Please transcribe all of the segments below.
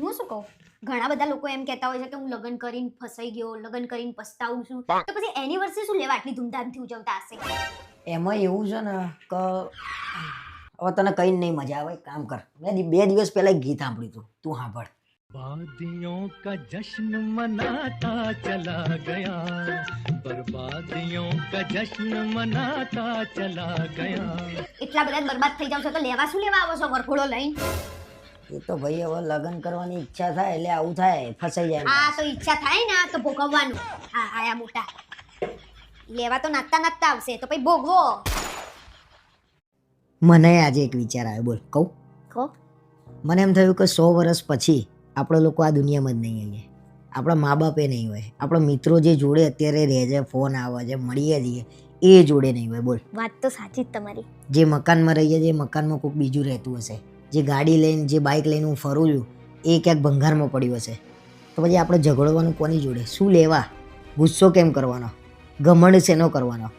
હું શું કહું, ઘણા બધા લોકો એમ કહેતા હોય છે કે હું લગ્ન કરીને ફસાઈ ગયો, લગ્ન કરીને પસ્તાવું છું, તો પછી એનિવર્સરી શું લેવા આટલી ધૂમધામથી ઉજવતા હશે? એમાં એવું છે ને કે હવે તને કઈ નહીં મજા આવે, કામ કર. મેં 2 દિવસ પહેલા એક ગીત સાંભળ્યું હતું, તું સાંભળ. वादियों का जश्न मनाता चला गया, बर्बादियों का जश्न मनाता चला ગયા. એટલા બધા બરબાદ થઈ જાવ છો તો લેવા શું લેવા આવો છો વરઘોડો લઈને? એ તો ભાઈ હવે લગ્ન કરવાની ઈચ્છા થાય એટલે આવું થાય, ફસાઈ જાય. હા તો ઈચ્છા થાય ને તો ભોગવવાનું. હા આયા મોટા લેવા તો નાચતા નાચતા આવશે તો પછી ભોગવો. મને આજે એક વિચાર આવ્યો, બોલ કહું. કહો. મને એમ થયું કે 100 વર્ષ પછી આપણે લોકો આ દુનિયામાં જ નહીં આવીએ, આપણા મા બાપે નહીં હોય, આપણા મિત્રો જે જોડે અત્યારે રહે છે, ફોન આવે છે, મળીએ છીએ, એ જોડે નહીં હોય. બોલ, વાત તો સાચી જ તમારી. જે મકાનમાં રહીએ છીએ, મકાનમાં કોઈક બીજું રહેતું હશે, જે ગાડી લઈને, જે બાઇક લઈને હું ફરું છું, એ ક્યાંક ભંગારમાં પડ્યું હશે, તો પછી આપણે ઝઘડવાનું કોની જોડે? શું લેવા? ગુસ્સો કેમ કરવાનો? ઘમંડ શેનો કરવાનો?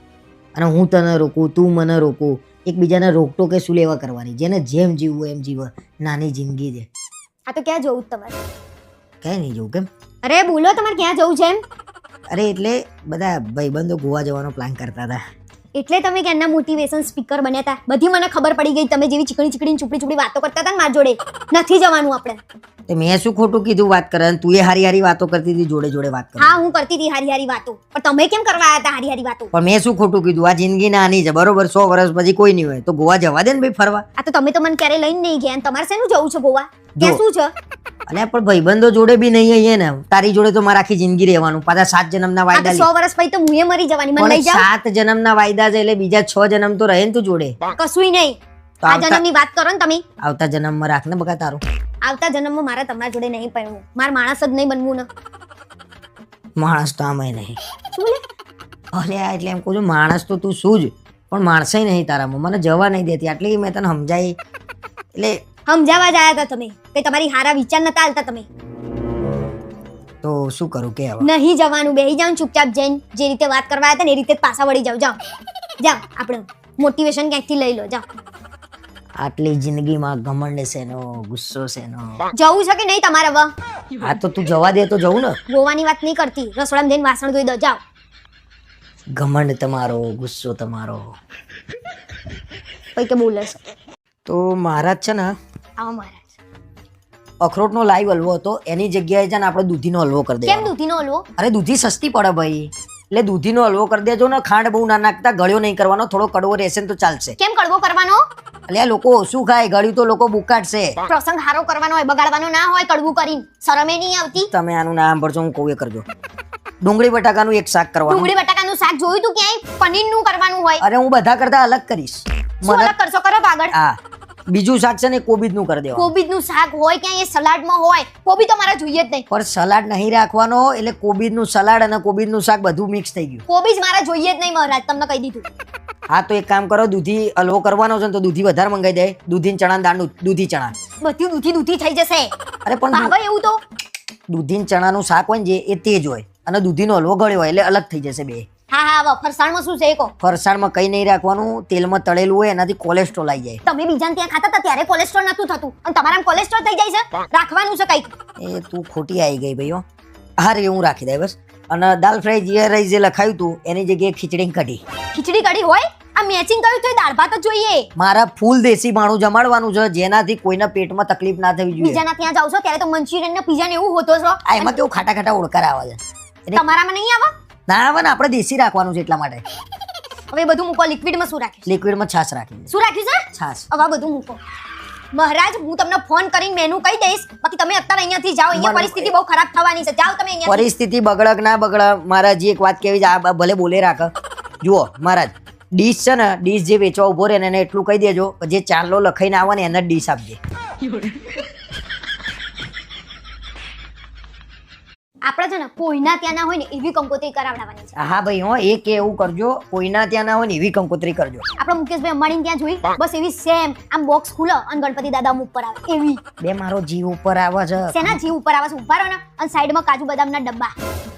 અને હું તને રોકું, તું મને રોકું, એકબીજાને રોકટો કે શું લેવા કરવાની? જેને જેમ જીવવું એમ જીવે, નાની જિંદગી છે. આ તો ક્યાં જવું તમારે? ક્યાંય નહીં જવું. કેમ? અરે બોલો, તમારે ક્યાં જવું છે એમ? અરે એટલે બધા ભાઈબંધો ગોવા જવાનો પ્લાન કરતા હતા. એટલે તમે ક્યાંના મોટિવેશન સ્પીકર બન્યા હતા? બધી મને ખબર પડી ગઈ. તમે જેવી ચીકણી ચીકણી ચૂપડી ચૂપડી વાતો કરતા હતા ને મારા જોડે, નથી જવાનું આપણે. તે મેં શું ખોટું કીધું વાત કરે? તું એ હારી હારી વાતો કરતી હતી, જોડે જોડે વાત કરી. હા હું કરતી હતી હારી હારી વાતો, પણ તમે કેમ કરવા આવ્યા હતા હારી હારી વાતો? પણ મેં શું ખોટું કીધું? આ જિંદગી નાની છે, બરોબર? 100 વર્ષ પછી કોઈ નહીં હોય તો ગોવા જવા દે ને ભાઈ, ફરવા. આ તો તમે તો મને ક્યારે લઈને નહીં ગયા, તમારે શેનું જવું છે ગોવા? ત્યાં શું છે? અને પણ ભાઈબંધો જોડે બી નહીં આવીએ ને, તારી જોડે તો મારે આખી જિંદગી રહેવાનું. પાછા 7 જન્મના આ વાયદા. તો 100 વર્ષ પછી તો હું મરી જવાની, મને લઈ જાઓ. 7 જન્મના વાયદા છે એટલે બીજા 6 જન્મ તો રહે ને તું જોડે. કશુંય નહીં. તો આ આવતા- જન્મની વાત કરો ને તમે. આવતા જન્મમાં રાખ ને બકા તારું. આવતા જન્મમાં મારા તમારા જોડે નહીં પડવું, મારે માણસ જ નહીં બનવું ને. માણસ તો આમાંય નહીં. શું લે? અરે આ એટલે એમ કહું છું, માણસ તો તું શું જ, પણ માણસે નહીં તારામાં. મને જવા નહીં દેતી, આટલી મેં તને સમજાઈ. એટલે સમજાવવા જ આયા હતા તમે, કે તમારી હારા વિચાર નતા આલતા તમે. તો શું કરું કે હવે? નહીં જવાનું, બેહી જાવ ચૂપચાપ જઈને જે રીતે વાત કરવા આવ્યા હતા ને એ રીતે જ પાછા વળી જાવ. જાઓ જાઓ, આપણે મોટિવેશન ક્યાંકથી લઈ લો. જાઓ. આટલી જિંદગીમાં ઘમંડ શેનો, ગુસ્સો શેનો? જવું છે કે નહીં તમારે હવે? આ તો તું જવા દે તો જવું ને. ગોવાની વાત નહીં કરતી, રસોડામાં જઈને વાસણ ધોઈ દો. જાઓ. ઘમંડ તમારો, ગુસ્સો તમારો. કઈ કે બોલે છે? તો મહારાજ છે ને, આવો મહારાજ. અખરોટનો લાઈવ હલવો હતો, એની જગ્યાએ છે ને આપણે દૂધીનો હલવો કરી કેમ દેવાનો. દૂધીનો હલવો? અરે દૂધી સસ્તી પડે ભાઈ, એટલે દૂધીનો હલવો કરી દેજો ને. ખાંડ બહુ ના નાખતા, ગળ્યો નહીં કરવાનો, થોડો કડવો રહેશે ને તો ચાલશે. કેમ કડવો કરવાનો? એટલે આ લોકો શું ખાય, ગળ્યું તો લોકો બુકાડશે. પ્રસંગ હારો કરવાનો હોય, બગાડવાનો ના હોય. કડવું કરીને શરમે નહીં આવતી? તમે આનું નામ ભરશો, હું કહું એ કરજો. ડુંગળી બટાકાનું એક શાક કરવાનું. ડુંગળી બટાકાનું શાક જોયું તું ક્યાંય? પનીરનું કરવાનું હોય. અરે હું બધા કરતા અલગ કરીશ. શું અલગ કરશો? કરો તો આગળ. હા, બીજું શાક છે ને કોબીજનું કરી દેવાનું. કોબીજનું શાક હોય ક્યાંય? એ સલાડમાં હોય. કોબી તો મારે જોઈએ જ નહીં. પણ સલાડ નહીં રાખવાનો, એટલે કોબીજનું સલાડ અને કોબીજનું શાક બધું મિક્સ થઈ ગયું. કોબીજ મારે જોઈએ જ નહીં મહારાજ, તમને કહી દીધું. હા તો એક કામ કરો, દૂધી હલવો કરવાનો છે ને તો દૂધી વધારે મંગાઈ દે. દૂધી ચણા દાળ, દૂધી ચણા. બધું દૂધી દૂધી થઈ જશે. અરે પણ ભાવે એવું તો. દૂધી ચણાનું શાક હોય ને જે, એ તેજ હોય, અને દૂધીનો હલવો ગળ્યો હોય, એટલે અલગ થઈ જશે બે. હા હા, હવે ફરસાણમાં શું છે એ કહો. ફરસાણમાં કઈ નહીં રાખવાનું, તેલમાં તળેલું હોય, એનાથી કોલેસ્ટ્રોલ આવી જાય. તમે બીજાને ત્યાં ખાતા હતા ત્યારે કોલેસ્ટ્રોલ નતું થતું, અને તમારામાં કોલેસ્ટ્રોલ થઈ જાય છે. રાખવાનું છે કઈક. એ તું ખોટી આવી ગઈ ભાઈઓ. હા રે, હું રાખી દે બસ. અને દાલ ફ્રાય જીરા રાઈસ જે લખાયું તું એની જગ્યાએ ખીચડી કઢી. ખીચડી કઢી હોય? આ મેચિંગ કર્યું તો દાળ ભાત જ જોઈએ. મારા ફૂલ દેશી ભાણું જમાડવાનું છે, જેનાથી કોઈના પેટમાં તકલીફ ના થવી જોઈએ. બીજાના ત્યાં જાવ છો ત્યારે તો મંચુરિયન ને પિઝા ને એવું હોતો છો. આ એમાં કેવું ખાટા ખાટા ઓળકાર આવે છે. તમારામાં નહીં આવે? ના આવે ને, આપણે દેશી રાખવાનું છે એટલા માટે. હવે બધું મૂકો. લિક્વિડમાં શું રાખ્યું? લિક્વિડમાં છાશ રાખી. શું રાખ્યું છે? છાશ. હવે આ બધું મૂકો. મહારાજ હું તમને ફોન કરીને મેનુ કહી દઈશ, બાકી તમે અત્યારે અહીંયાથી જાઓ. અહીંયા પરિસ્થિતિ બહુ ખરાબ થવાની છે. જાઓ તમે અહીંયા. પરિસ્થિતિ બગડક ના બગડક, મહારાજજી એક વાત કેવી છે, આ ભલે બોલે રાખ. જુઓ મહારાજ, ડીશ છે ને, ડીશ જે વેચવા ઉભો રહે ને એને એટલું કહી દેજો, જે ચાંદલો લખાઈને આવે ને એને જ ડીશ આપજે. આપણે છે ને કોઈના ત્યાં ના હોય ને એવી કંકોત્રી કરાવડાવવાની છે. હા ભાઈ, હો એક એવું કરજો, કોઈના ત્યાં ના હોય ને એવી કંકોત્રી કરજો. આપણે મુકેશભાઈ અંબાણી ત્યાં જોઈ, બસ એવી સેમ. આમ બોક્સ ખુલે અને ગણપતિ દાદા ઉપર આવે એવી. બે મારો જીવ ઉપર આવે છે. શેના જીવ ઉપર આવે છે? ઉભા રહો ને. અને સાઈડમાં કાજુ બદામના ડબ્બા.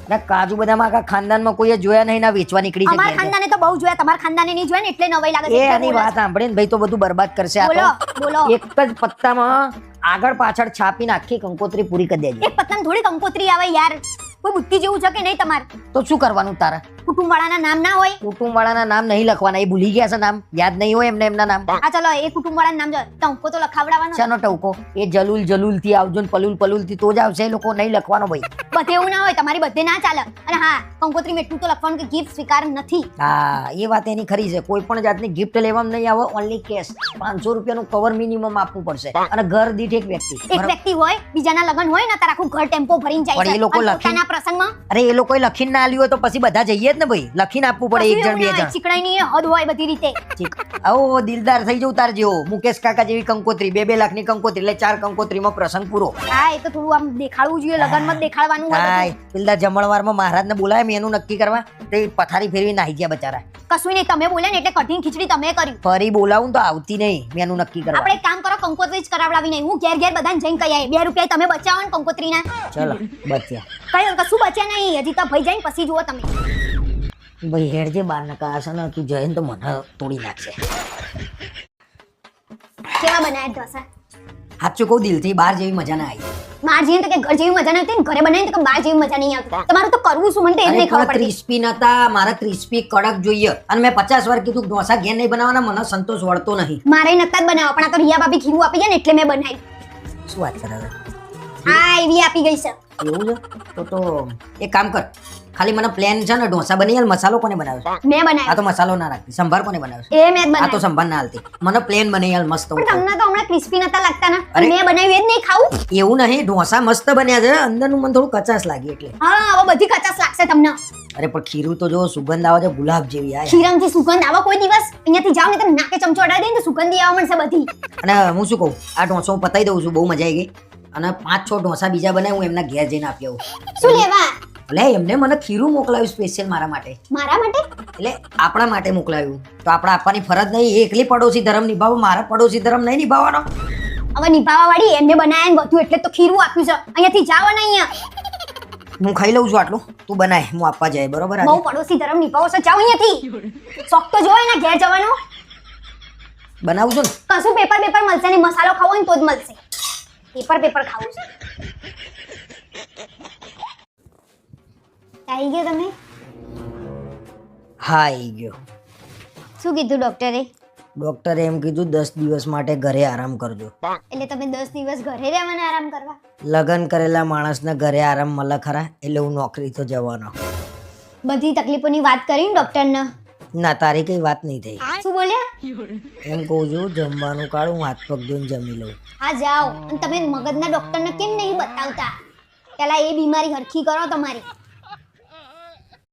અરે કાજુ બદામ આખા ખાનદાનમાં કોઈએ જોયા નહીં, ના વેચવા નીકળી છે. અમારા ખાનદાને તો બહુ જોયા, તમારા ખાનદાને નહીં જોયા ને એટલે નવાઈ લાગે છે. એ આની વાત સાંભળીને ભાઈ તો બધું બરબાદ કરશે. આ બોલો તો બોલો. એક જ પત્તામાં આગળ પાછળ છાપીને આખી કંકોત્રી પૂરી કરી દેજો. એક પતંગ થોડી કંકોત્રી આવે યાર. કોઈ બુદ્ધિ જેવું છે કે નહીં તમારે? તો શું કરવાનું તારે? કુટુંબવાળાના નામ ના હોય? કુટુંબવાળાના નામ નહીં લખવાના, એ ભૂલી ગયા છે નામ, યાદ નહીં હોય એમને એમના નામ. હા ચલો એ કુટુંબવાળાનું નામ જો ટંકો તો લખાવડાવવાનો. શાનો ટવકો? એ જલુલ જલુલ થી આવજો ને પલુલ પલુલ થી તો જ આવશે, એ લોકો નહીં લખવાનો ભાઈ. બધે એવું ના હોય, તમારી બધે ના ચાલે. અને હા કંકોત્રીમાં એટલું તો લખવાનું કે ગિફ્ટ સ્વીકાર નથી. હા એ વાત એની ખરી છે. કોઈ પણ જાતની ગિફ્ટ લેવામાં નહીં આવે, ઓનલી કેશ. 500 રૂપિયાનું કવર મિનિમમ આપવું પડશે અને ઘર દીઠ એક વ્યક્તિ. એક વ્યક્તિ હોય, બીજાના લગન હોય ને તાર આખું ઘર ટેમ્પો ભરીને જાય પણ છે. એ લોકો અને લખીને- પોતાના પ્રસંગમાં અરે એ લોકોએ લખીને ના આલ્યું હોય તો પછી બધા જઈએ જ ને ભાઈ, લખીને આપવું પડે એક જણ બે જણ. ચીકણાઈની એ હદ હોય બધી રીતે. ઠીક. આવો દિલદાર થઈ જવું તાર જેવો. મુકેશ કાકા જેવી કંકોત્રી, 2-2 લાખની કંકોત્રી, એટલે 4 કંકોત્રીમાં પ્રસંગ પૂરો. હા એ તો થોડું આમ દેખાડવું જોઈએ, લગનમાં જ દેખાડવાનું હોય હા બધું. પેલા જમણવારમાં મહારાજને બોલાય મેનુ નક્કી કરવા, તે પથારી ફેરવી નાહી ગયા બચારા. કશું નહીં, તમે બોલ્યા ને એટલે કઠિન ખીચડી તમે કર્યું. ફરી બોલાવું તો આવતી નહીં મેનુ નક્કી કરવા. આપણે એક કામ કરો, કંકોત્રી જ કરાવડાવી નહીં. હું ઘેર ઘેર બધાને જઈને કહી આવી, 2 રૂપિયા તમે બચાવો ને કંકોત્રીના. ચલો બચ્યા કઈ કશું બચ્યા નહીં, હજી તો ભાઈ જઈને પછી જુઓ તમે. ભાઈ હેડ જે બાર નકા હશે ને, તું જઈને તો મને તોડી નાખશે. કેવા બનાવ્યા ઢોસા? સાચું કહું દિલથી, બહાર જેવી મજા ના આવી. બહાર જઈને તો કે ઘર જેવી મજા નથી, ઘરે બનાવીને તો કે બહાર જેવી મજા નહીં આવતી. તમારું તો કરવું શું મને તો એ જ નહીં ખબર પડતી. ક્રિસ્પી નતા, મારા ક્રિસ્પી કડક જોઈએ. અને મેં 50 વાર કીધું ઢોસા ઘેર નહીં બનાવવાના, મને સંતોષ વળતો નહીં. મારે નતા જ બનાવવા, પણ આ તો રિયા ભાભી ખીરું આપી જાય ને એટલે મેં બનાવી. શું વાત કરે છે? હા એવી આપી ગઈ છે. એવું છે તો એક કામ કર, ખાલી મને પ્લેન છે ને ઢોસા બની હાલ. મસાલો કોને બનાવ્યો છે? મેં આ બનાવ્યો. તો મસાલો ના રાખતી. સંભાર કોને બનાવ્યો છે? એ મેં જ આ તો બનાવ્યો. સંભાર ના હાલતી. મને પ્લેન બની હાલ મસ્ત. પણ તમને તો હમણાં ક્રિસ્પી નતા લાગતા ના. અરે. મેં બનાવ્યું એ જ નહીં ખાવું. એવું નહીં, ઢોસા મસ્ત બન્યા છે, અંદરનું મને થોડું કચાશ લાગી એટલે. હા હવે બધી કચાશ લાગશે તમને. અરે પણ ખીરું તો જો સુગંધ આવે છે ગુલાબ જેવી આ. ખીરમથી સુગંધ આવો કોઈ દિવસ? અહીંયાથી જાવ ને તો નાકે ચમચો અડાડી દે ને તો સુગંધી આવવા મળશે બધી. અને હું શું કહું, આ ઢોસો હું પતાઈ દઉં છું, બહુ મજા આવી ગઈ. અને 5-6 ઢોસા બીજા બનાવી હું એમના ઘેર જઈને આપી આવું. શું લેવા? એટલે એમને મને ખીરું મોકલાવ્યું સ્પેશિયલ મારા માટે. મારા માટે? એટલે આપણા માટે મોકલાવ્યું, તો આપણે આપવાની ફરજ નહીં. એ એકલી પડોશી ધર્મ નિભાવો, મારા પડોશી ધર્મ નહીં નિભાવવાનો. હવે નિભાવવા વાળી એમને બનાયા ને બધું એટલે તો ખીરું આપ્યું છે. અહીંયાથી જાવ ને અહીંયા. હું ખાઈ લઉં છું આટલું, તું બનાય, હું આપવા જાય. બરોબર? બહુ પડોશી ધર્મ નિભાવો છો, જાવ અહીંયાથી. શોખ તો જોવાય ને ઘેર જવાનો. બનાવું છું ને. કશું પેપર મળશે ને, મસાલો ખાવો ને તો જ મળશે. પેપર ખાવું છે. આવી ગયો તમે? હા આવી ગયો. શું કીધું ડોક્ટરે? ડોક્ટરે એમ કીધું 10 દિવસ માટે ઘરે આરામ કરજો. એટલે તમે 10 દિવસ ઘરે રહેવાના આરામ કરવા? લગ્ન કરેલા માણસને ઘરે આરામ મળે ખરા? એટલે હું નોકરી તો જવાનો. બધી તકલીફોની વાત કરીને ડોક્ટરને? ના તારી કઈ વાત નહીં થઈ. શું બોલ્યા? એમ કહું છું જમવાનું કાઢું, હું હાથ પગ ધોઈને જમી લઉં. હા જાઓ. અને તમે મગજના ડોક્ટરને કેમ નહીં બતાવતા? પેલા એ બીમારી હરખી કરો તમારી.